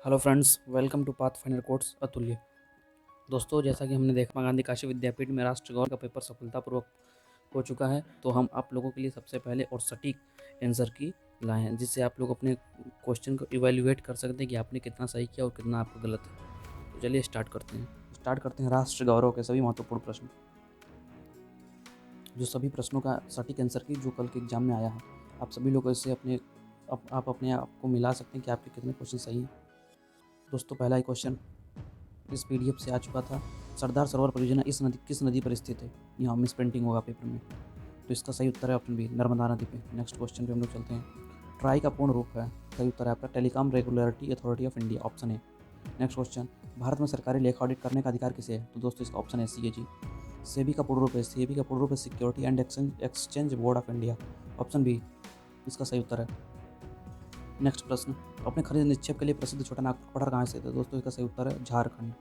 Hello friends, welcome to path finder course Atulya. दोस्तों, जैसा कि हमने देखा, महात्मा गांधी काशी विद्यापीठ में राष्ट्र गौरव का पेपर सफलतापूर्वक हो चुका है। तो हम आप लोगों के लिए सबसे पहले और सटीक आंसर की लाए हैं, जिससे आप लोग अपने क्वेश्चन को इवेल्युएट कर सकते हैं कि आपने कितना सही किया और कितना आपका गलत है। तो चलिए स्टार्ट करते हैं राष्ट्र गौरव के सभी महत्वपूर्ण प्रश्न, जो सभी प्रश्नों का सटीक आंसर की जो कल के एग्जाम में आया है। आप सभी लोग इससे आप अपने आप को मिला सकते हैं कि आपके कितने क्वेश्चन सही हैं। दोस्तों, पहला ही क्वेश्चन इस पीडीएफ से आ चुका था। सरदार सरोवर परियोजना किस नदी पर स्थित है? यहाँ मिस प्रिंटिंग होगा पेपर में। तो इसका सही उत्तर है ऑप्शन बी, नर्मदा नदी पे। नेक्स्ट क्वेश्चन पे हम लोग चलते हैं। ट्राई का पूर्ण रूप है? सही उत्तर है आपका telecom regulatory authority of India, option A. Next question, Bharat में सरकारी लेखा ऑडिट करने का अधिकार किसे है? तो दोस्तों इसका ऑप्शन है सीएजी। सेबी का पूर्ण रूप है? सेबी का पूर्ण रूप है security and exchange board of India, option B इसका सही उत्तर है। नेक्स्ट प्रश्न, अपने खनिज निक्षेप के लिए प्रसिद्ध छोटा नागपुर पठार कहाँ से? दोस्तों इसका सही उत्तर है झारखंड।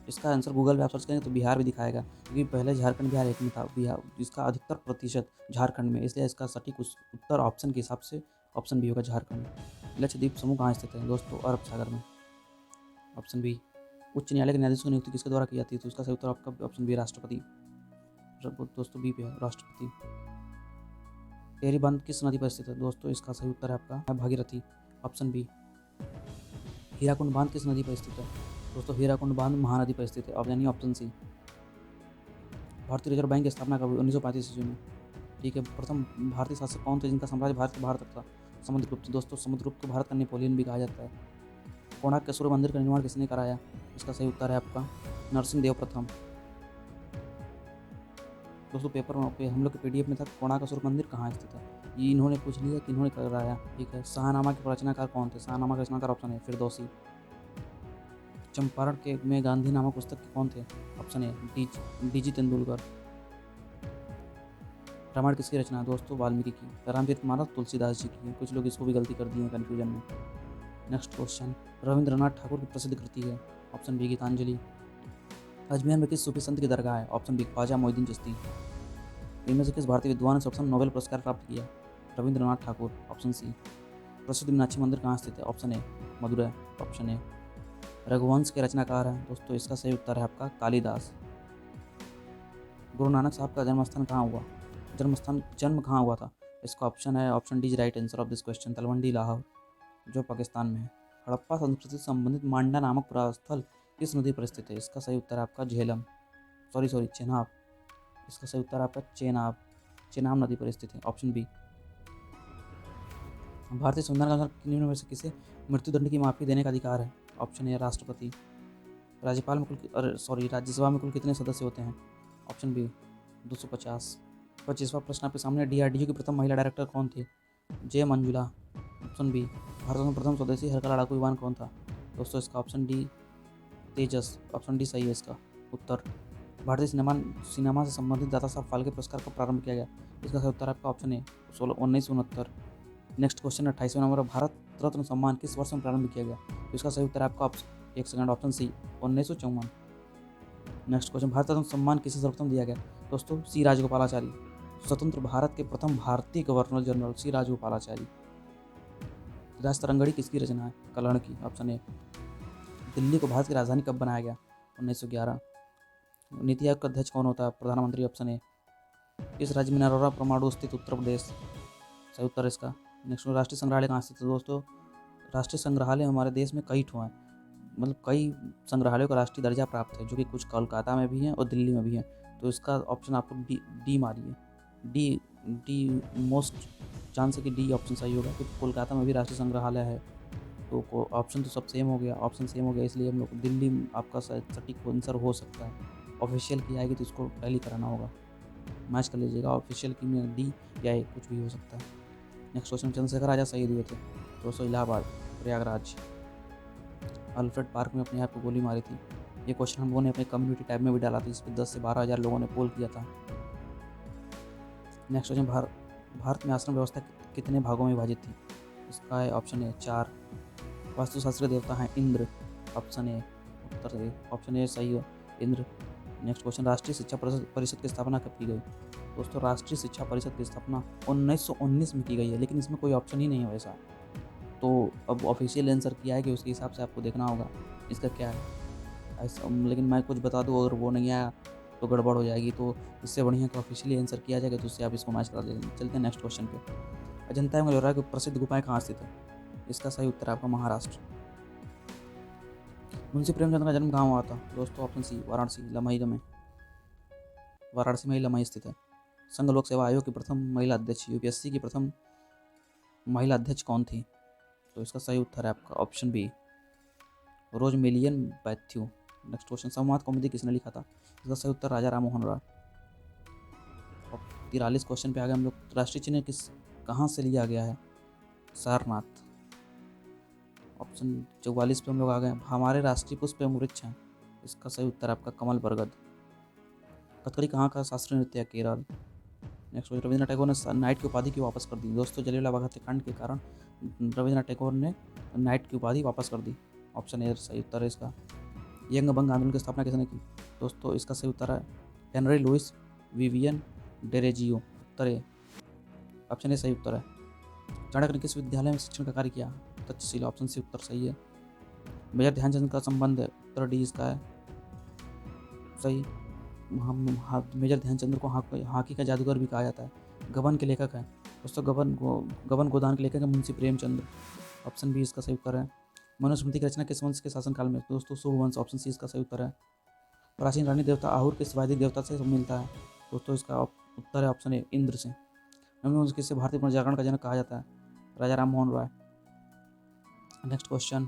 इसका आंसर गूगल पे आप सर्च करेंगे तो बिहार भी दिखाएगा, क्योंकि पहले झारखंड बिहार एक में था। बिहार इसका अधिकतर प्रतिशत झारखंड में, इसलिए इसका सटीक उत्तर ऑप्शन के हिसाब से ऑप्शन बी होगा, झारखंड। लक्षद्वीप समूह कहाँ स्थित है? दोस्तों अरब सागर में, ऑप्शन बी। उच्च न्यायालय के न्यायाधीश की नियुक्ति किसके द्वारा की जाती है? तो इसका सही उत्तर आपका ऑप्शन बी, राष्ट्रपति। दोस्तों बी पे है, राष्ट्रपति। टेहरी बांध किस नदी पर स्थित है? दोस्तों इसका सही उत्तर है आपका भागीरथी, ऑप्शन बी। हीराकुंड बांध किस नदी पर स्थित है? दोस्तों हीराकुंड बांध महानदी पर स्थित है, अब यानी ऑप्शन सी। भारतीय रिजर्व बैंक की स्थापना कब हुई? 1935 ईस्वी में। ठीक है। प्रथम भारतीय शासक कौन थे जिनका साम्राज्य भारत से बाहर तक था? समुद्रगुप्त। दोस्तों समुद्रगुप्त को भारत का नेपोलियन भी कहा जाता है। कोणार्क के सूर्य मंदिर का निर्माण किसने कराया? इसका सही उत्तर है आपका नरसिंह देव प्रथम। दोस्तों पेपर पे हम लोग के पीडीएफ में था कोणार्क का सूर्य मंदिर कहाँ स्थित है, ये इन्होंने पूछ लिया कि इन्होंने कराया। ठीक है। शाहनामा के रचनाकार कौन थे? शाहनामा के रचनाकार ऑप्शन है फिरदौसी। चंपारण के में गांधी नामक पुस्तक के कौन थे? Option A DG Tendulkar. Ramayan किसकी रचना है? दोस्तों वाल्मीकि की। रामचरितमानस तुलसीदास जी की है। कुछ लोग इसको भी गलती कर दिए हैं कन्फ्यूजन में। नेक्स्ट क्वेश्चन, रविंद्रनाथ ठाकुर की प्रसिद्ध कृति है? Option B Geetanjali. अजमेर में किस सूफी संत की दरगाह है? Option B Khwaja Moinuddin Chishti. इनमें से किस भारतीय विद्वान ने सर्वप्रथम नोबेल पुरस्कार प्राप्त किया? Rabindranath Thakur, option C. प्रसिद्ध मीनाक्षी मंदिर कहाँ स्थित है? Option A Madurai, option A. Raghuvansh के रचनाकार हैं? दोस्तों इसका सही उत्तर है आपका कालिदास। गुरु नानक साहब का जन्मस्थान कहाँ हुआ? जन्म कहाँ हुआ था? इसका ऑप्शन है option D is right answer of this question, Talwandi Lahore, जो पाकिस्तान में है। हड़प्पा संस्कृति से संबंधित मांडा नामक पुरास्थल किस नदी पर स्थित है? इसका सही उत्तर है आपका झेलम, सॉरी चेनाब। इसका सही उत्तर आपका चेनाब नदी पर स्थित है, ऑप्शन बी। भारतीय संविधान के अनुसार निम्न में से किसे मृत्युदंड की माफी देने का अधिकार है? ऑप्शन ए राष्ट्रपति। राज्यसभा में कुल कितने सदस्य होते हैं? Option B 250। 25वां प्रश्न आपके सामने, डीआरडीओ की प्रथम महिला डायरेक्टर कौन थी? जे मंजुला, ऑप्शन बी। भारत में प्रथम स्वदेशी हल्का लड़ाकू विमान कौन था? दोस्तों इसका ऑप्शन डी तेजस, ऑप्शन डी सही है इसका उत्तर। भारतीय सिनेमा से संबंधित दादा साहब फाल्के पुरस्कार का प्रारंभ किया गया? इसका सही उत्तर आपका ऑप्शन ए 1969। नेक्स्ट क्वेश्चन 28वां नंबर, भारत रत्न सम्मान किस वर्ष में प्रारंभ किया गया? तो इसका सही उत्तर आपका एक second, option C 1954। Next question, Bharat Ratna सम्मान किसे सर्वप्रथम दिया गया? दोस्तों सी राजगोपालाचारी। स्वतंत्र भारत के प्रथम भारतीय गवर्नर जनरल सी राजगोपालाचारी। राजतरंगड़ी किसकी रचना है? कलहण की, ऑप्शन ए। दिल्ली को भारत की राजधानी कब बनाया गया? 1911। नीति आयोग का अध्यक्ष कौन होता है? प्रधानमंत्री, ऑप्शन ए। इस राज्य में नरोरा परमाणु स्थित? उत्तर प्रदेश, सही उत्तर इसका। नेक्स्ट, राष्ट्रीय संग्रहालय कहाँ स्थित है? दोस्तों राष्ट्रीय संग्रहालय हमारे देश में कई ठो हैं, मतलब कई संग्रहालयों का राष्ट्रीय दर्जा प्राप्त है, जो कि कुछ कोलकाता में भी हैं और दिल्ली में भी हैं। तो इसका ऑप्शन आपको डी मारिए, डी मोस्ट चांस है कि डी ऑप्शन सही होगा, क्योंकि कोलकाता में भी राष्ट्रीय संग्रहालय है। तो ऑप्शन तो सब सेम हो गया, ऑप्शन सेम हो गया, इसलिए हम लोग दिल्ली आपका सटीक आंसर हो सकता है। ऑफिशियल की आएगी तो इसको टैली कराना होगा, मैच कर लीजिएगा। ऑफिशियल की में डी या ए कुछ भी हो सकता है। नेक्स्ट क्वेश्चन, चंद्रशेखर आजाद शहीद हुए थे? दोस्तों इलाहाबाद, प्रयागराज। अल्फ्रेड पार्क में अपने आप को गोली मारी थी? ये क्वेश्चन हम लोगों ने अपने कम्युनिटी टैब में भी डाला था, इस पर 10 से 12 हज़ार लोगों ने पोल किया था। नेक्स्ट क्वेश्चन, भारत में आश्रम व्यवस्था कितने भागों में विभाजित थी? इसका है ऑप्शन ए 4। वास्तुशास्त्र के देवता हैं इंद्र, ऑप्शन ए। उत्तर ए ऑप्शन ए सही है, इंद्र। नेक्स्ट क्वेश्चन, राष्ट्रीय शिक्षा परिषद की स्थापना कब की गई? दोस्तों राष्ट्रीय शिक्षा परिषद की स्थापना 1919 में की गई है, लेकिन इसमें कोई ऑप्शन ही नहीं है वैसा। तो अब ऑफिशियल आंसर किया है कि उसके हिसाब से आपको देखना होगा इसका क्या है ऐसा। लेकिन मैं कुछ बता दूँ, अगर वो नहीं आया तो गड़बड़ हो जाएगी, तो इससे बढ़िया कि ऑफिशियली आंसर किया जाएगा, तो उससे आप इसको मैच करा देंगे। चलते हैं नेक्स्ट क्वेश्चन पे। अजंता एवं एलोरा की प्रसिद्ध गुफाएं कहाँ स्थित है? इसका सही उत्तर है आपका महाराष्ट्र। मुंशी प्रेमचंद का जन्म कहाँ हुआ था? दोस्तों ऑप्शन सी वाराणसी, लमही में। वाराणसी में ही लमही स्थित है। संघ लोक सेवा आयोग की प्रथम महिला अध्यक्ष, यूपीएससी की प्रथम महिला अध्यक्ष कौन थी? तो इसका सही उत्तर है आपका ऑप्शन बी, रोज मिलियन बैथ्यू। नेक्स्ट क्वेश्चन, संवाद कौमुदी किसने लिखा था? इसका सही उत्तर राजा राम मोहन राय। 43 क्वेश्चन पे आ गए हम लोग। राष्ट्रीय चिन्ह कहाँ से लिया गया है? सारनाथ। ऑप्शन 44 पे हम लोग आ गए। हमारे राष्ट्रीय पुष्प एवं वृक्ष हैं, इसका सही उत्तर आपका कमल बरगद। कथकली कहाँ का शास्त्रीय नृत्य है? केरल। नेक्स्ट, रविंद्रनाथ टैगोर ने नाइट की उपाधि क्यों वापस कर दी? दोस्तों जलियांवाला बाग हत्याकांड के कारण रविंद्रनाथ टैगोर ने नाइट की उपाधि वापस कर दी। ऑप्शन ए सही उत्तर है इसका। यंग बंग आंदोलन की स्थापना किसने की? दोस्तों इसका सही उत्तर है हेनरी लुइस विवियन डेरेजियो। उत्तर ए, ऑप्शन ए सही उत्तर है। चाणक्य ने किस विद्यालय में शिक्षण का कार्य किया? तक्षशिला। ऑप्शन सी उत्तर सही है। मेजर ध्यानचंद का संबंध है? उत्तर डी इसका है सही। मेजर ध्यानचंद को हॉकी का जादूगर भी कहा जाता है। गबन के लेखक है? दोस्तों गबन गोदान के लेखक है मुंशी प्रेमचंद। ऑप्शन बी इसका सही उत्तर है। मनुस्मृति की रचना किस वंश के शासनकाल में? दोस्तों सूर्यवंश। ऑप्शन सी इसका सही उत्तर है। प्राचीन रानी देवता आहूर किस वैदिक देवता से मिलता है? दोस्तों इसका उत्तर है ऑप्शन ए इंद्र से। निम्न किससे भारतीय पुनर्जागरण का जनक कहा जाता है? राजा राम मोहन राय। नेक्स्ट क्वेश्चन,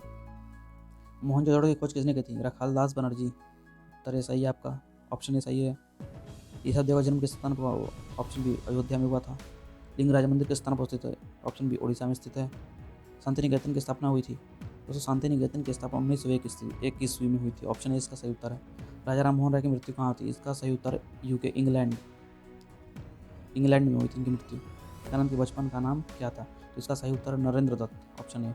मोहनजोदड़ो की खोज किसने की थी? रखालदास बनर्जी। उत्तर ए सही है आपका, ऑप्शन ए सही है। ईसा देव का जन्म किस स्थान पर? ऑप्शन बी अयोध्या में हुआ था। लिंगराज मंदिर किस स्थान पर स्थित है? ऑप्शन बी उड़ीसा में स्थित है। शांति निकेतन की स्थापना हुई थी? दोस्तों शांति निकेतन की स्थापना 1901 ईस्वी में हुई थी। ऑप्शन ए इसका सही उत्तर है। राजा राम मोहन राय की मृत्यु कहाँ हुई? इसका सही उत्तर यूके इंग्लैंड में हुई थी इनकी मृत्यु। विवेकानंद के बचपन का नाम क्या था? तो इसका सही उत्तर नरेंद्र दत्त। Option A.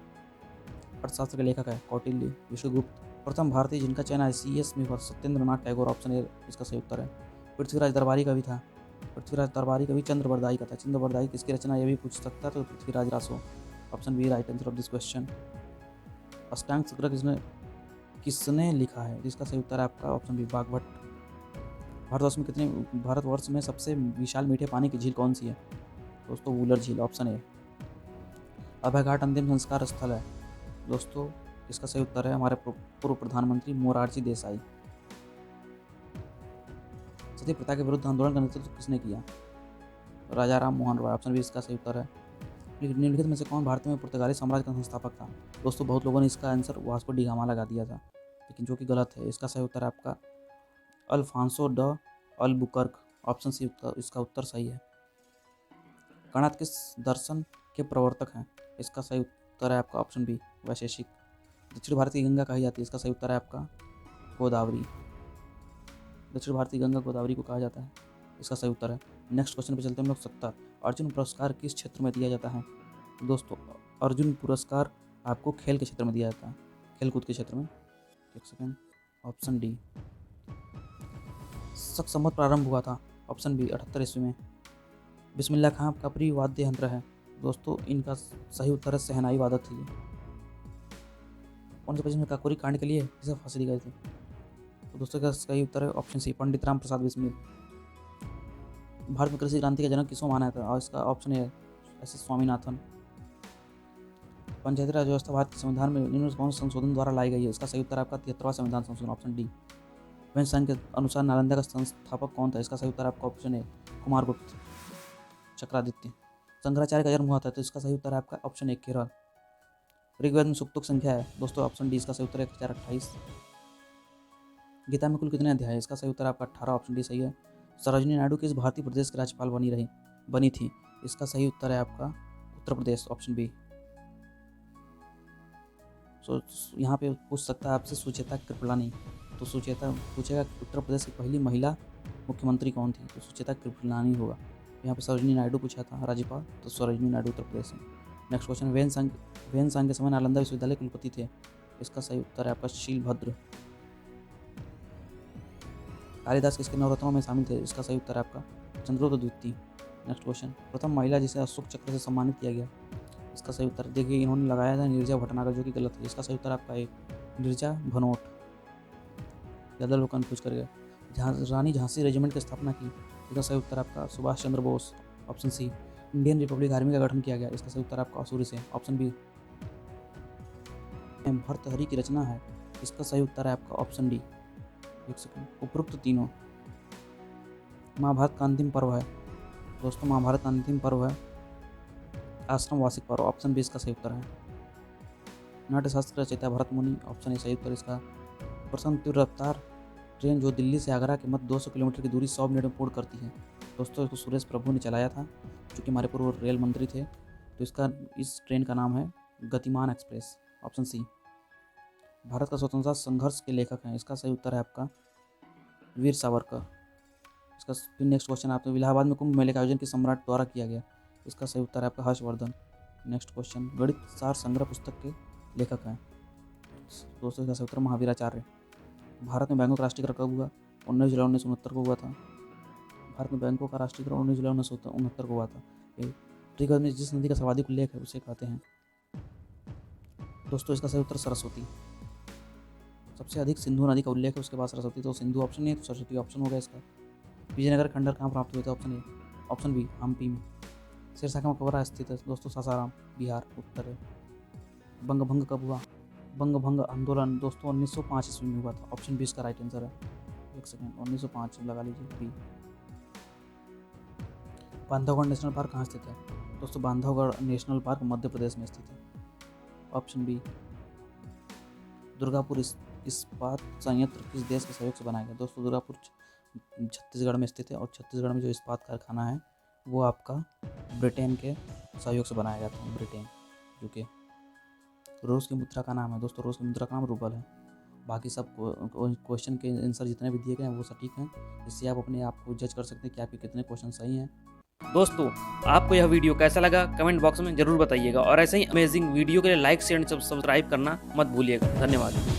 अर्थशास्त्र के लेखक है कौटिल्य। विश्वगुप्त। प्रथम भारतीय जिनका चयन ICS में हुआ? सत्येंद्र नाथ टैगोर। ऑप्शन ए इसका सही उत्तर है। पृथ्वीराज दरबारी कवि था? पृथ्वीराज दरबारी कवि चंद्र बरदाई का था। चंद्र बरदाई किसकी रचना, यह भी पूछ सकता है, तो Prithviraj Raso. Option B right answer of this question. Ashtanga Sangraha किसने लिखा है? जिसका सही उत्तर है आपका ऑप्शन बी बागभट्ट। भारतवर्ष में सबसे विशाल मीठे पानी की झील कौन सी है? दोस्तों वूलर झील। Option A. अभयघाट अंतिम संस्कार स्थल है? दोस्तों इसका सही उत्तर है हमारे पूर्व प्रधानमंत्री मोरारजी देसाई। सती प्रथा के विरुद्ध आंदोलन का नेतृत्व किसने किया? राजा राम मोहन राय। ऑप्शन बी इसका सही उत्तर है। निम्नलिखित में से कौन भारत में पुर्तगाली साम्राज्य का संस्थापक था? दोस्तों बहुत लोगों ने इसका आंसर वास्को डी गामा लगा दिया था, लेकिन जो कि गलत है। इसका सही उत्तर है आपका अल्फांसो ड अल्बुकर्क। ऑप्शन सी इसका उत्तर सही है। कर्नाट किस दर्शन के प्रवर्तक हैं? इसका सही उत्तर है आपका ऑप्शन बी वैशेषिक। दक्षिण भारत की गंगा कही जाती है? इसका सही उत्तर है आपका गोदावरी। दक्षिण भारत की गंगा गोदावरी को कहा जाता है, इसका सही उत्तर है। नेक्स्ट क्वेश्चन पे चलते हैं हम लोग। 70 अर्जुन पुरस्कार किस क्षेत्र में दिया जाता है? दोस्तों अर्जुन पुरस्कार आपको खेल के क्षेत्र में दिया जाता है, खेलकूद के क्षेत्र में। एक सेकेंड, ऑप्शन डी। शक संवत प्रारंभ हुआ था? ऑप्शन बी 78 ईस्वी में। बिस्मिल्लाह खां का प्रिय वाद्य यंत्र है? दोस्तों इनका सही उत्तर है सहनाई वादक थी। 1925 में काकोरी कांड के लिए इसे फांसी दी गई थी? तो दोस्तों का सही उत्तर है ऑप्शन सी पंडित राम प्रसाद बिस्मिल। भारत में कृषि क्रांति का जनक किसको माना जाता है? और इसका ऑप्शन है एस स्वामीनाथन। पंचायती राज व्यवस्था भारत के संविधान में निम्न कौन संशोधन द्वारा लाई गई है? इसका सही उत्तर आपका 73वां संविधान संशोधन। Option D. वेंसन के अनुसार नालंदा का संस्थापक कौन था? इसका सही उत्तर आपका ऑप्शन है कुमारगुप्त चक्रादित्य। शंकराचार्य का जन्म हुआ था? तो इसका सही उत्तर है आपका ऑप्शन ए केरल। ऋग्वेद में सूक्तों की संख्या है? दोस्तों ऑप्शन डी इसका सही उत्तर है 1028। गीता में कुल कितने अध्याय है? इसका सही उत्तर आपका 18। ऑप्शन डी सही है। सरोजिनी नायडू किस भारतीय प्रदेश के राज्यपाल बनी थी? इसका सही उत्तर है आपका उत्तर प्रदेश। Option B. सो यहाँ पे पूछ सकता है आपसे सुचेता कृपलानी, तो सुचेता पूछेगा उत्तर प्रदेश की पहली महिला मुख्यमंत्री कौन थी? तो सुचेता कृपलानी होगा। यहाँ पे सरोजिनी नायडू पूछा था राज्यपाल, तो सरोजिनी नायडू उत्तर प्रदेश में। नेक्स्ट क्वेश्चन, वेन सांग के समय नालंदा विश्वविद्यालय कुलपति थे? इसका सही उत्तर है आपका शीलभद्र। कालिदास किसके नवरत्नों में शामिल थे? इसका सही उत्तर है आपका चंद्रगुप्त द्वितीय। नेक्स्ट क्वेश्चन, प्रथम महिला जिसे अशोक चक्र से सम्मानित किया गया? इसका सही उत्तर देखिए, इन्होंने लगाया था नीरजा भटनागर, जो कि गलत है। इसका सही उत्तर आपका ए नीरजा भनोट। ज़्यादा लोग कन्फ्यूज कर गए। रानी झांसी रेजिमेंट की स्थापना की। इसका सही उत्तर आपका Subhash Chandra Bose, option C. Indian republic army का गठन किया गया। इसका सही उत्तर आपका असूरी से, ऑप्शन बी। भर्तृहरि की रचना है। इसका सही उत्तर है आपका ऑप्शन डी। एक सेकंड। उपरोक्त तीनों महाभारत का अंतिम पर्व है। दोस्तों महाभारत का अंतिम पर्व है आश्रम वार्षिक पर्व, ऑप्शन बी इसका सही उत्तर है। नाट्यशास्त्र रचयिता भरत मुनि, ऑप्शन ए सही उत्तर इसका। प्रथम तीव्र रफ्तार ट्रेन जो दिल्ली से आगरा के मध्य 200 किलोमीटर की दूरी 100 मिनट में पूर्ण करती है। दोस्तों इसको सुरेश प्रभु ने चलाया था, जो कि हमारे पूर्व रेल मंत्री थे। तो इस ट्रेन का नाम है गतिमान एक्सप्रेस, ऑप्शन सी। भारत का स्वतंत्रता संघर्ष के लेखक हैं। इसका सही उत्तर है आपका वीर सावरकर। इसका फिर नेक्स्ट क्वेश्चन आपको, इलाहाबाद में कुंभ मेले का आयोजन किस सम्राट द्वारा किया गया। इसका सही उत्तर है आपका हर्षवर्धन। नेक्स्ट क्वेश्चन, गणित सार संग्रह पुस्तक के लेखक हैं। दोस्तों इसका सही उत्तर महावीराचार्य। भारत में बैंकों का राष्ट्रीयकरण कब हुआ। 19 जुलाई 1969 को हुआ था। भारत में बैंकों का राष्ट्रीयकरण 19 जुलाई 1969 को हुआ था। पृथ्वी में जिस नदी का सर्वाधिक उल्लेख है उसे कहते हैं। दोस्तों इसका सही उत्तर सरस्वती। सबसे अधिक सिंधु नदी का उल्लेख है, उसके बाद सरस्वती। तो सिंधु ऑप्शन नहीं है, तो सरस्वती ऑप्शन होगा इसका। विजयनगर खंडर कहाँ प्राप्त हुए थे, option A. Option B Hampi में। सिरसा का मकबरा स्थित है दोस्तों सासाराम, बिहार, उत्तर है। बंग भंग कब हुआ। बंग भंग आंदोलन दोस्तों 1905 ईस्वी में हुआ था, ऑप्शन बी इसका राइट आंसर है। एक सेकेंड, 1905 लगा लीजिए बी। बांधवगढ़ नेशनल पार्क कहाँ स्थित है। दोस्तों बांधवगढ़ नेशनल पार्क मध्य प्रदेश में स्थित है, ऑप्शन बी। दुर्गापुर इस्पात संयंत्र किस देश के सहयोग से बनाया गया। दोस्तों दुर्गापुर छत्तीसगढ़ में स्थित है, और छत्तीसगढ़ में जो इस्पात कारखाना है वो आपका ब्रिटेन के सहयोग से बनाया गया था। ब्रिटेन जो कि रूस की मुद्रा का नाम है। दोस्तों रूस की मुद्रा का नाम रूबल है। बाकी सब क्वेश्चन के आंसर जितने भी दिए गए हैं वो सटीक हैं। इससे आप अपने आप को जज कर सकते हैं कि आपके कितने क्वेश्चन सही हैं। दोस्तों आपको यह वीडियो कैसा लगा कमेंट बॉक्स में जरूर बताइएगा, और ऐसे ही अमेजिंग वीडियो के लिए लाइक शेयर सब्सक्राइब करना मत भूलिएगा। धन्यवाद।